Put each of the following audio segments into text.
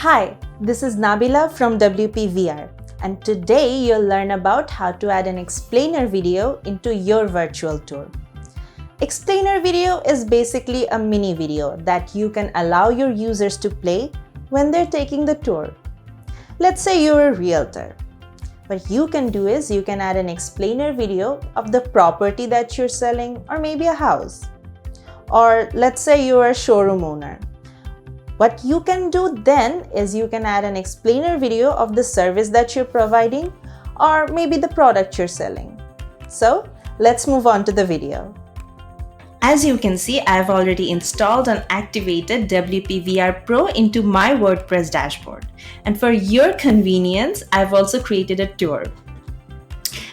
Hi, this is Nabila from WPVR, and today you'll learn about how to add an explainer video into your virtual tour. Explainer video is basically a mini video that you can allow your users to play when they're taking the tour. Let's say you're a realtor. What you can do is you can add an explainer video of the property that you're selling, or maybe a house. Or let's say you're a showroom owner. What you can do then is you can add an explainer video of the service that you're providing, or maybe the product you're selling. So let's move on to the video. As you can see, I've already installed and activated WPVR Pro into my WordPress dashboard. And for your convenience, I've also created a tour.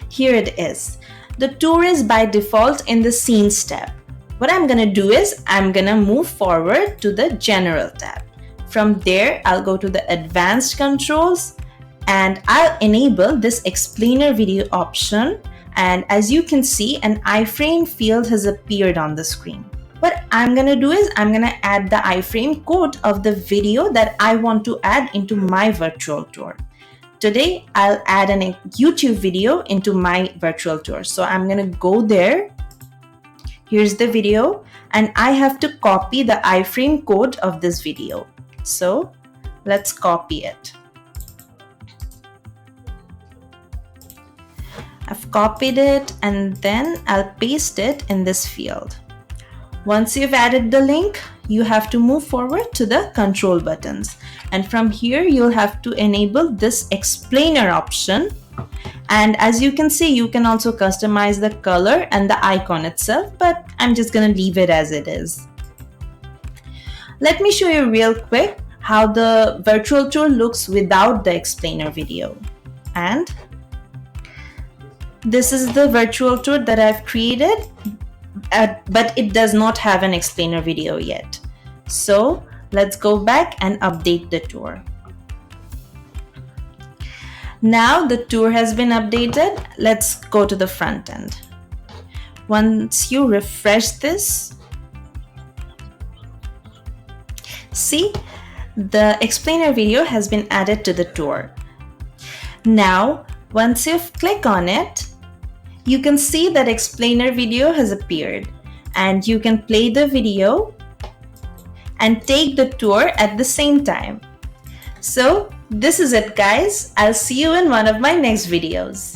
Here it is. The tour is by default in the Scenes tab. What I'm going to do is I'm going to move forward to the General tab. From there, I'll go to the Advanced Controls and I'll enable this Explainer Video option. And as you can see, an iframe field has appeared on the screen. What I'm going to do is I'm going to add the iframe code of the video that I want to add into my virtual tour. Today, I'll add a YouTube video into my virtual tour. So I'm going to go there. Here's the video, and I have to copy the iframe code of this video. So let's copy it. I've copied it and then I'll paste it in this field. Once you've added the link, you have to move forward to the control buttons. And from here, you'll have to enable this explainer option. And as you can see, you can also customize the color and the icon itself, but I'm just going to leave it as it is. Let me show you real quick how the virtual tour looks without the explainer video. And this is the virtual tour that I've created, but it does not have an explainer video yet. So let's go back and update the tour. Now the tour has been updated. Let's go to the front end. Once you refresh this, see, the explainer video has been added to the tour. Now, once you click on it, you can see that explainer video has appeared, and you can play the video and take the tour at the same time. So this is it, guys. I'll see you in one of my next videos.